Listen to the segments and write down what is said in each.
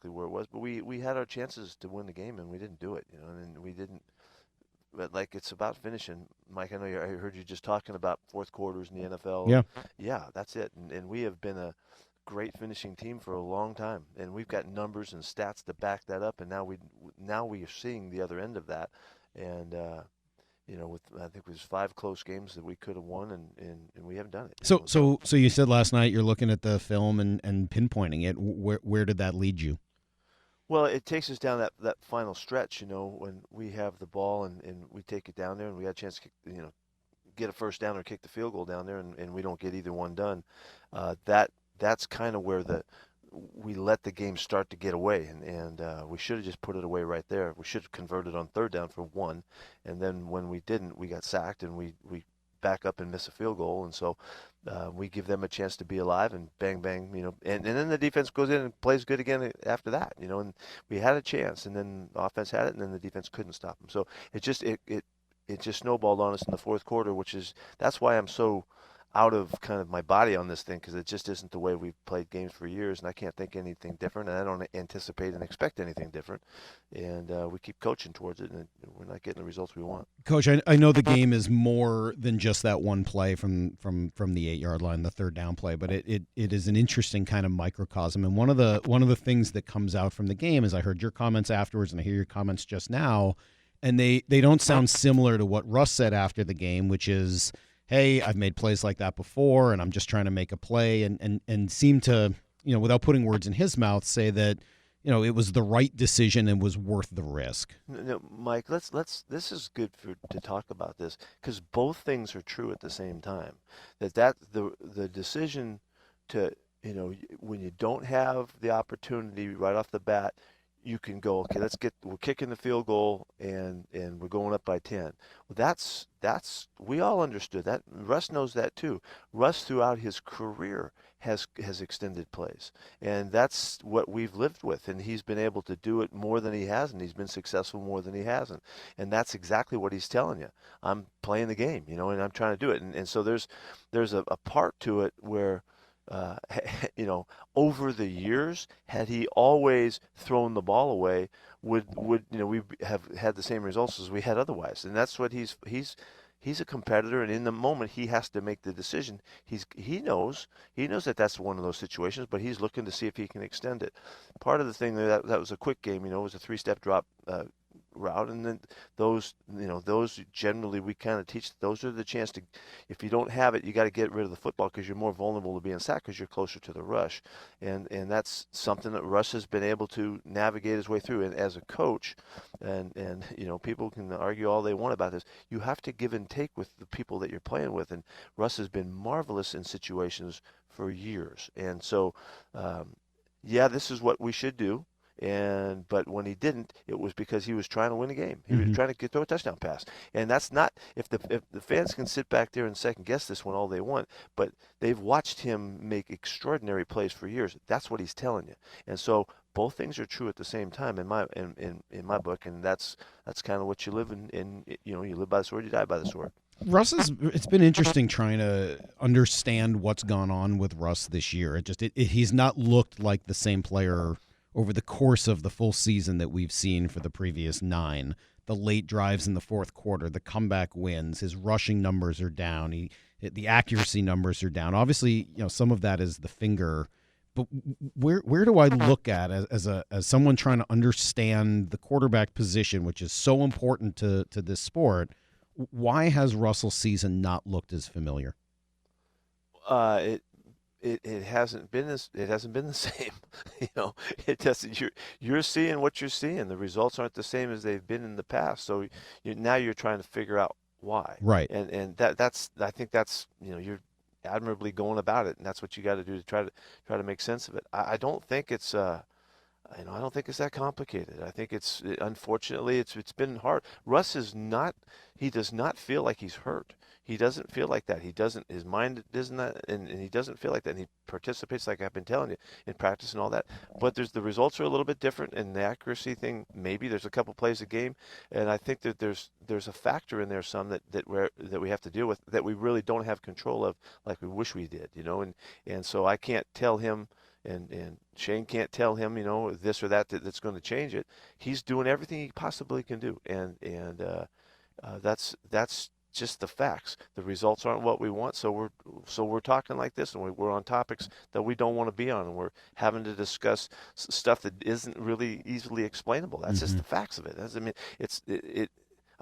exactly where it was, but we had our chances to win the game and we didn't do it, and we didn't. But like it's about finishing, Mike. I know I heard you just talking about fourth quarters in the NFL, Yeah. and yeah, that's it. And we have been a great finishing team for a long time, and we've got numbers and stats to back that up. And now we are seeing the other end of that, and with I think it was 5 close games that we could have won, and we haven't done it. So so you said last night you're looking at the film and pinpointing it. Where did that lead you? Well, it takes us down that final stretch, when we have the ball and we take it down there and we got a chance to get a first down or kick the field goal down there, and we don't get either one done. That's kind of where we let the game start to get away, and we should have just put it away right there. We should have converted on third down for one, and then when we didn't, we got sacked and we back up and miss a field goal, and so we give them a chance to be alive, and bang bang, and then the defense goes in and plays good again after that, and we had a chance, and then the offense had it, and then the defense couldn't stop them. So it just snowballed on us in the fourth quarter, that's why I'm so out of kind of my body on this thing, because it just isn't the way we've played games for years, and I can't think anything different, and I don't anticipate and expect anything different, and we keep coaching towards it, and we're not getting the results we want. Coach, I know the game is more than just that one play from the 8-yard line, the third down play, but it is an interesting kind of microcosm. And one of the things that comes out from the game is I heard your comments afterwards, and I hear your comments just now, and they don't sound similar to what Russ said after the game, which is, hey, I've made plays like that before, and I'm just trying to make a play, and seem to, without putting words in his mouth, say that, it was the right decision and was worth the risk. No, Mike, let's. This is good to talk about this, because both things are true at the same time. The decision to, when you don't have the opportunity right off the bat, you can go, okay, we're kicking the field goal and we're going up by 10. Well, we all understood that. Russ knows that too. Russ throughout his career has extended plays, and that's what we've lived with, and he's been able to do it more than he hasn't. He's been successful more than he hasn't, and that's exactly what he's telling you. I'm playing the game, and I'm trying to do it, and so there's a part to it where uh, over the years, had he always thrown the ball away, would we have had the same results as we had otherwise? And that's what he's a competitor, and in the moment he has to make the decision. He knows that that's one of those situations, but he's looking to see if he can extend it. Part of the thing that was a quick game, it was a 3-step drop route, and then those generally we kind of teach, those are the chance to, if you don't have it, you got to get rid of the football, because you're more vulnerable to being sacked because you're closer to the rush, and that's something that Russ has been able to navigate his way through. And as a coach, and people can argue all they want about this, you have to give and take with the people that you're playing with, and Russ has been marvelous in situations for years, and so yeah, this is what we should do. But when he didn't, it was because he was trying to win a game. He was trying to throw a touchdown pass, and that's not. If the fans can sit back there and second guess this one all they want, but they've watched him make extraordinary plays for years. That's what he's telling you, and so both things are true at the same time in my book, and that's kind of what you live in. You live by the sword, you die by the sword. It's been interesting trying to understand what's gone on with Russ this year. He's not looked like the same player over the course of the full season that we've seen for the previous 9. The late drives in the fourth quarter, the comeback wins, his rushing numbers are down. The accuracy numbers are down. Obviously, some of that is the finger. But where do I look at as someone trying to understand the quarterback position, which is so important to this sport? Why has Russell's season not looked as familiar? It hasn't been the same. It doesn't. You're seeing what you're seeing. The results aren't the same as they've been in the past. So now you're trying to figure out why. Right. And that's I think that's you're admirably going about it, and that's what you got to do to try to make sense of it. I don't think it's I don't think it's that complicated. I think unfortunately it's been hard. Russ is not. He does not feel like he's hurt. He doesn't feel like that. He doesn't. His mind isn't that, and he doesn't feel like that. And he participates, like I've been telling you, in practice and all that. But the results are a little bit different, and the accuracy thing, maybe there's a couple plays a game, and I think that there's a factor in there some that we have to deal with, that we really don't have control of, like we wish we did. And so I can't tell him, and Shane can't tell him, this or that's going to change it. He's doing everything he possibly can do, and that's just the facts. The results aren't what we want, so we're talking like this, and we're on topics that we don't want to be on, and we're having to discuss stuff that isn't really easily explainable. That's just the facts of it. I mean, it.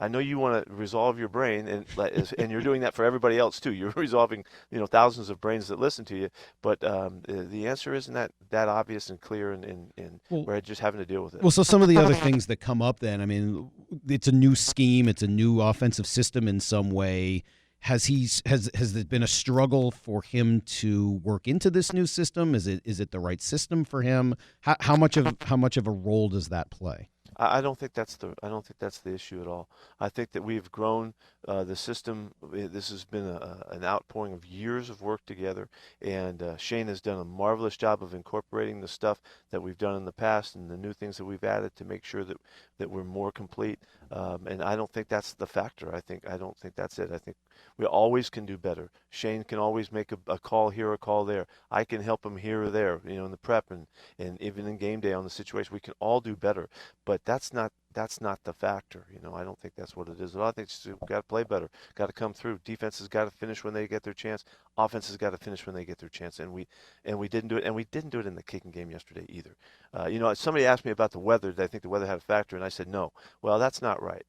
I know you want to resolve your brain, and you're doing that for everybody else too. You're resolving, thousands of brains that listen to you, but the answer isn't that obvious and clear, and Well, we're just having to deal with it. Well, so some of the other things that come up then, I mean, it's a new scheme, it's a new offensive system in some way. Has there been a struggle for him to work into this new system? Is it the right system for him? How much of a role does that play? I don't think that's the issue at all. I think that we've grown the system. This has been an outpouring of years of work together, and Shane has done a marvelous job of incorporating the stuff that we've done in the past and the new things that we've added to make sure that we're more complete. And I don't think that's the factor. I don't think that's it. I think we always can do better. Shane can always make a call here, a call there. I can help him here or there, in the prep and even in game day on the situation. We can all do better, but that's not the factor. I don't think that's what it is. A lot of things we've got to play better, got to come through. Defense has got to finish when they get their chance. Offense has got to finish when they get their chance, and we didn't do it. And we didn't do it in the kicking game yesterday either. Somebody asked me about the weather. Did I think the weather had a factor? And I said no. Well, that's not right.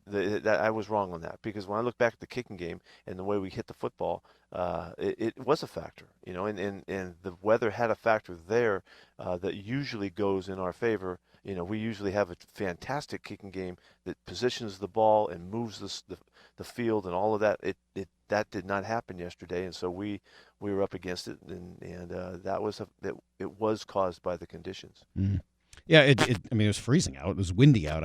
I was wrong on that, because when I look back at the kicking game and the way we hit the football, it was a factor. And the weather had a factor there that usually goes in our favor. We usually have a fantastic kicking game that positions the ball and moves the field and all of that. That did not happen yesterday, and so we were up against it, and it was caused by the conditions. Mm. Yeah, I mean, it was freezing out. It was windy out.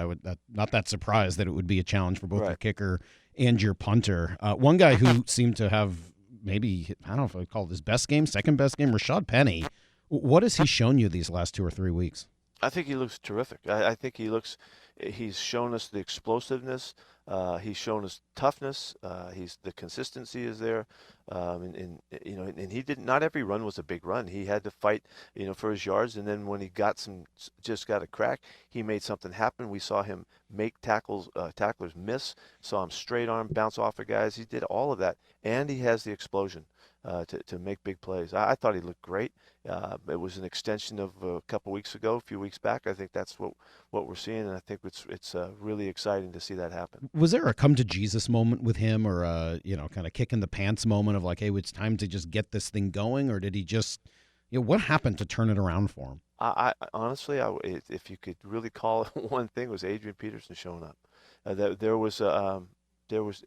Not that surprised that it would be a challenge for both your kicker and your punter. One guy who seemed to have maybe, I don't know if I would call it his best game, second best game, Rashad Penny. What has he shown you these last 2 or 3 weeks? I think he looks terrific. I think he's shown us the explosiveness. He's shown us toughness. The consistency is there. And he didn't, not every run was a big run. He had to fight, for his yards. And then when he just got a crack, he made something happen. We saw him make tacklers miss, saw him straight arm, bounce off of guys. He did all of that. And he has the explosion. To make big plays. I thought he looked great. It was an extension of a couple weeks ago, a few weeks back. I think that's what we're seeing, and I think it's really exciting to see that happen. Was there a come to Jesus moment with him, or kind of kick in the pants moment of like, hey, it's time to just get this thing going, or did he just, what happened to turn it around for him? I honestly, if you could really call it one thing, was Adrian Peterson showing up.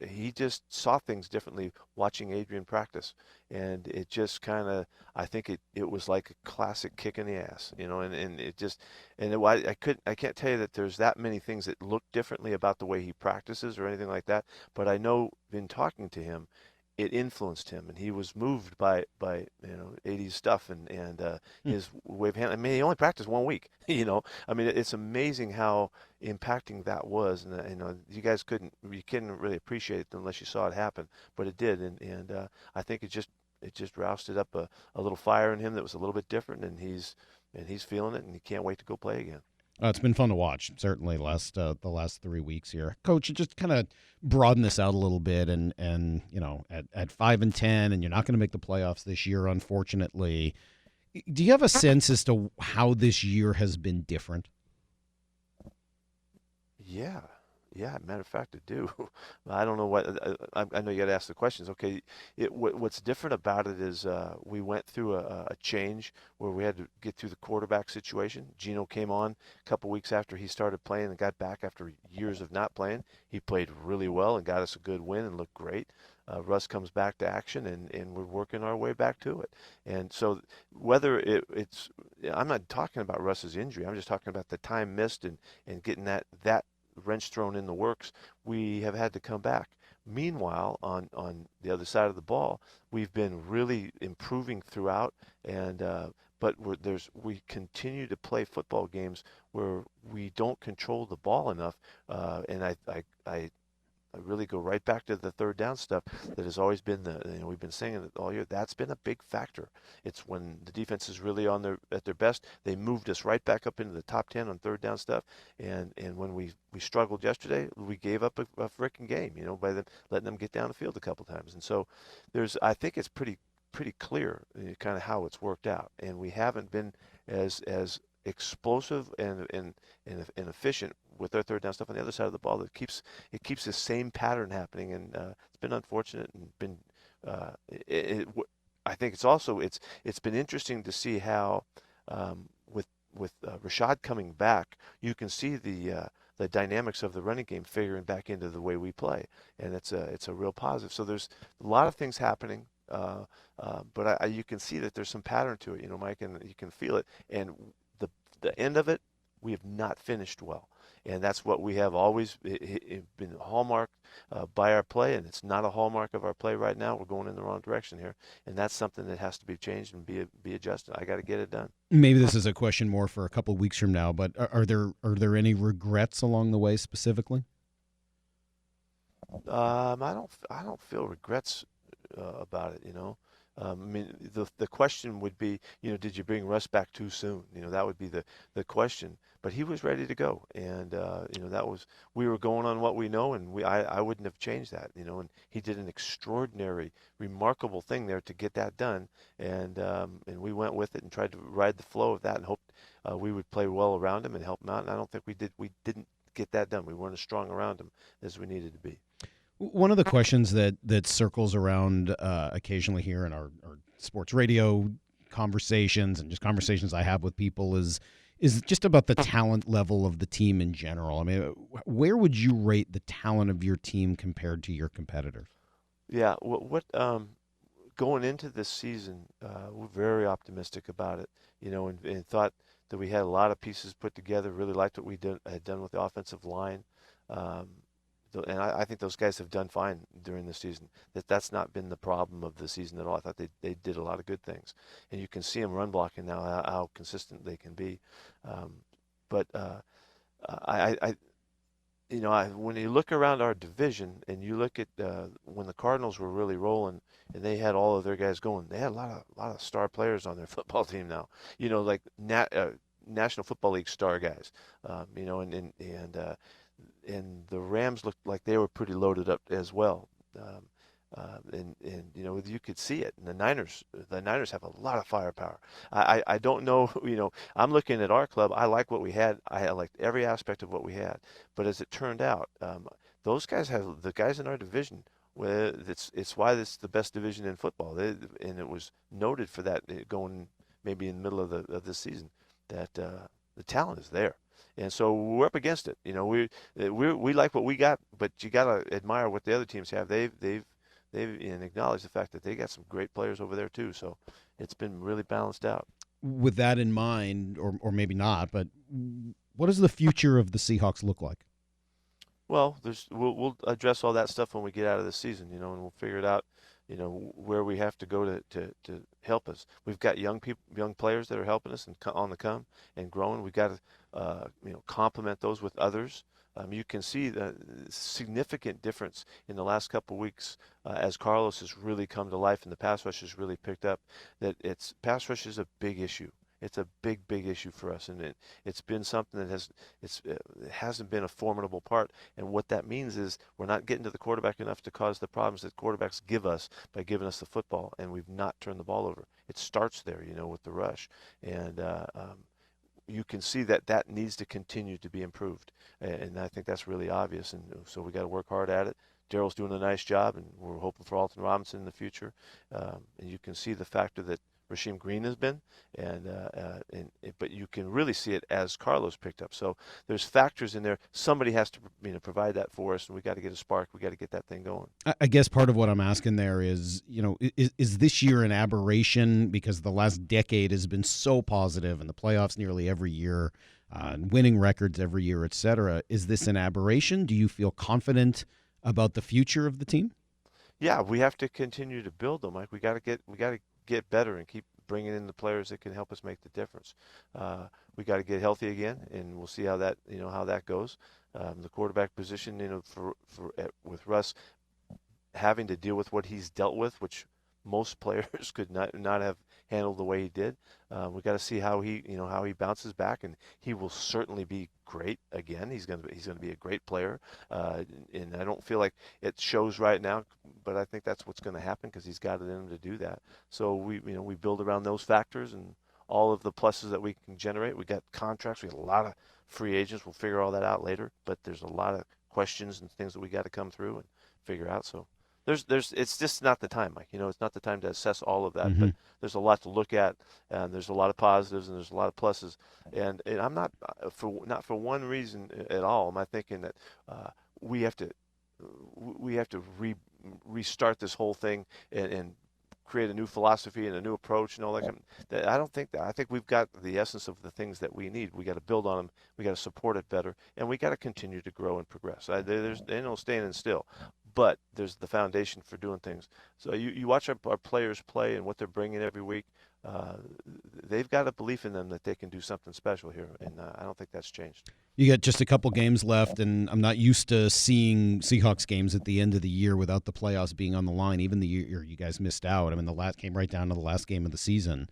He just saw things differently watching Adrian practice, and it just kind of, I think it was like a classic kick in the ass, and it just, I can't tell you that there's that many things that look differently about the way he practices or anything like that, but I know in talking to him, it influenced him, and he was moved by 80s stuff and his way of handling. I mean, he only practiced 1 week. I mean, it's amazing how impacting that was, and you guys couldn't really appreciate it unless you saw it happen, but it did, and I think it just roused up a little fire in him that was a little bit different, and he's feeling it, and he can't wait to go play again. It's been fun to watch, certainly the last 3 weeks here. Coach, just kind of broaden this out a little bit, and at 5-10, and you're not going to make the playoffs this year, unfortunately. Do you have a sense as to how this year has been different? Yeah. Matter of fact, I do. I don't know what. I know you got to ask the questions. Okay, what's different about it is we went through a change where we had to get through the quarterback situation. Gino came on a couple weeks after he started playing and got back after years of not playing. He played really well and got us a good win and looked great. Russ comes back to action, and we're working our way back to it. And so whether it's, I'm not talking about Russ's injury. I'm just talking about the time missed and getting that wrench thrown in the works. We have had to come back. Meanwhile, on the other side of the ball, we've been really improving throughout, and but we continue to play football games where we don't control the ball enough, and I I really go right back to the third down stuff that has always been we've been saying it all year. That's been a big factor. It's when the defense is really at their best. They moved us right back up into the top 10 on third down stuff. And when we struggled yesterday, we gave up a freaking game, by letting them get down the field a couple times. And so I think it's pretty clear kind of how it's worked out. And we haven't been as explosive and efficient with our third down stuff on the other side of the ball. It keeps the same pattern happening, and it's been unfortunate and been. I think it's been interesting to see how with Rashad coming back, you can see the dynamics of the running game figuring back into the way we play, and it's a real positive. So there's a lot of things happening. But you can see that there's some pattern to it, Mike, and you can feel it. And the end of it, we have not finished well. And that's what we have always been hallmarked by our play, and it's not a hallmark of our play right now. We're going in the wrong direction here, and that's something that has to be changed and be adjusted. I got to get it done. Maybe this is a question more for a couple of weeks from now, but are there any regrets along the way specifically? I don't feel regrets about it. I mean, the question would be, did you bring Russ back too soon? That would be the question. But he was ready to go, and we were going on what we know, and I wouldn't have changed that. And he did an extraordinary, remarkable thing there to get that done, and we went with it and tried to ride the flow of that and hoped we would play well around him and help him out. And I don't think we did. We didn't get that done. We weren't as strong around him as we needed to be. One of the questions that circles around occasionally here in our sports radio conversations and just conversations I have with people is just about the talent level of the team in general. I mean, where would you rate the talent of your team compared to your competitors? Yeah, going into this season, we're very optimistic about it, and thought that we had a lot of pieces put together. Really liked what we had done with the offensive line. And I think those guys have done fine during the season. That's not been the problem of the season at all. I thought they did a lot of good things, and you can see them run blocking now how consistent they can be. When you look around our division and you look at when the Cardinals were really rolling and they had all of their guys going, they had a lot of star players on their football team now. Like National Football League star guys. And the Rams looked like they were pretty loaded up as well. You could see it. And the Niners have a lot of firepower. I don't know, I'm looking at our club. I like what we had. I liked every aspect of what we had. But as it turned out, the guys in our division, it's why it's the best division in football. And it was noted for that going maybe in the middle of this season that the talent is there. And so we're up against it. We like what we got, but you got to admire what the other teams have. They've acknowledged the fact that they got some great players over there too. So it's been really balanced out. With that in mind, or maybe not, but what does the future of the Seahawks look like? Well, we'll address all that stuff when we get out of the season, and we'll figure it out. Where we have to go to help us. We've got young players that are helping us and on the come and growing. We've got to complement those with others. You can see the significant difference in the last couple of weeks as Carlos has really come to life and the pass rush has really picked up. Pass rush is a big issue. It's a big issue for us, and it's been something that it hasn't been a formidable part. And what that means is we're not getting to the quarterback enough to cause the problems that quarterbacks give us by giving us the football, and we've not turned the ball over. It starts there, with the rush, and you can see that needs to continue to be improved, and I think that's really obvious. And so we got to work hard at it. Daryl's doing a nice job, and we're hoping for Alton Robinson in the future. And you can see the factor that Rasheem Green has been, but you can really see it as Carlos picked up. So there's factors in there. Somebody has to provide that for us, and we got to get a spark. We got to get that thing going. I guess part of what I'm asking there is, is this year an aberration because the last decade has been so positive and the playoffs nearly every year, winning records every year, et cetera. Is this an aberration? Do you feel confident about the future of the team? Yeah, we have to continue to build them. Like we got to get better and keep bringing in the players that can help us make the difference. We got to get healthy again, and we'll see how that goes. The quarterback position, with Russ having to deal with what he's dealt with, which most players could not have handled the way he did. We got to see how he bounces back, and he will certainly be great again. He's going to be a great player, and I don't feel like it shows right now, but I think that's what's going to happen because he's got it in him to do that. So we build around those factors and all of the pluses that we can generate. We got contracts. We got a lot of free agents. We'll figure all that out later, but there's a lot of questions and things that we got to come through and figure out. So. It's just not the time, Mike. It's not the time to assess all of that. But there's a lot to look at, and there's a lot of positives, and there's a lot of pluses. And I'm not for one reason at all. Am I thinking that we have to restart this whole thing and create a new philosophy and a new approach and all that. I don't think that. I think we've got the essence of the things that we need. We got to build on them. We got to support it better, and we got to continue to grow and progress. There's no standing still. But there's the foundation for doing things. So you watch our players play and what they're bringing every week. They've got a belief in them that they can do something special here, and I don't think that's changed. You got just a couple games left, and I'm not used to seeing Seahawks games at the end of the year without the playoffs being on the line. Even the year you guys missed out. I mean, the last came right down to the last game of the season.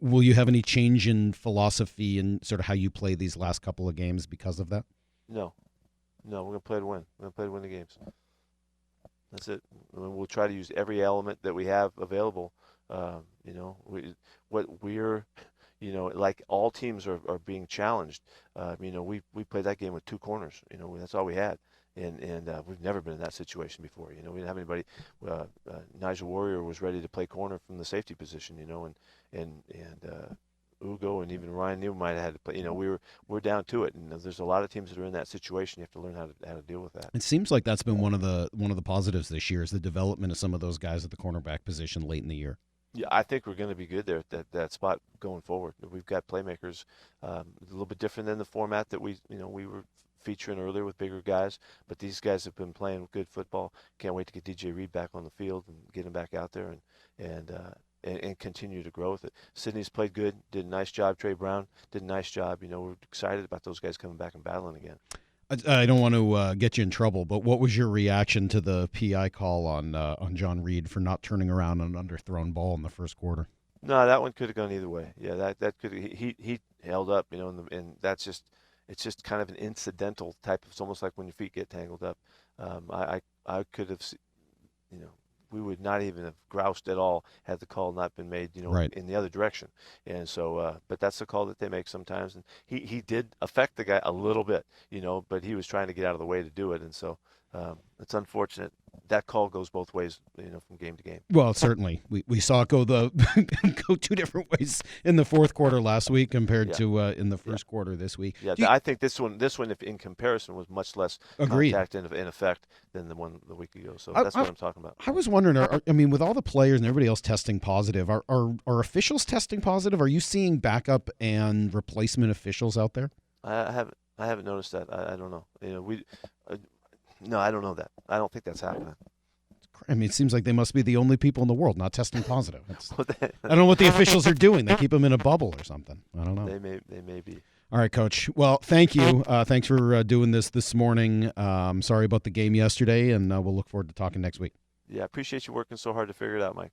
Will you have any change in philosophy and sort of how you play these last couple of games because of that? No, we're going to play to win. We're going to play to win the games. That's it. I mean, we'll try to use every element that we have available. Like all teams are being challenged. We played that game with two corners. That's all we had, and we've never been in that situation before. We didn't have anybody. Nigel Warrior was ready to play corner from the safety position. And Ugo and even Ryan Neal might have had to play. We're down to it, and there's a lot of teams that are in that situation. You have to learn how to deal with that. It seems like that's been one of the positives this year is the development of some of those guys at the cornerback position late in the year. Yeah, I think we're going to be good there at that spot going forward. We've got playmakers, a little bit different than the format that we were featuring earlier with bigger guys, but these guys have been playing good football. Can't wait to get DJ Reed back on the field and get him back out there and continue to grow with it. Sydney's played good, did a nice job. Trey Brown did a nice job. We're excited about those guys coming back and battling again. I don't want to get you in trouble, but what was your reaction to the PI call on John Reed for not turning around an underthrown ball in the first quarter? No, that one could have gone either way. Yeah, that could he held up, and that's just it's kind of an incidental type of. It's almost like when your feet get tangled up. I could have, we would not even have groused at all had the call not been made, right. in the other direction. And so, but that's the call that they make sometimes. And he did affect the guy a little bit, but he was trying to get out of the way to do it. And so it's unfortunate. That call goes both ways, from game to game. Well, certainly. We saw it go go two different ways in the fourth quarter last week compared to in the first quarter this week. Yeah, I think this one, if in comparison, was much less contact in effect than the one the week ago. So that's what I'm talking about. I was wondering, with all the players and everybody else testing positive, are officials testing positive? Are you seeing backup and replacement officials out there? I haven't noticed that. I don't know. No, I don't know that. I don't think that's happening. It seems like they must be the only people in the world not testing positive. I don't know what the officials are doing. They keep them in a bubble or something. I don't know. They may be. All right, Coach. Well, thank you. Thanks for doing this morning. Sorry about the game yesterday, and we'll look forward to talking next week. Yeah, I appreciate you working so hard to figure it out, Mike.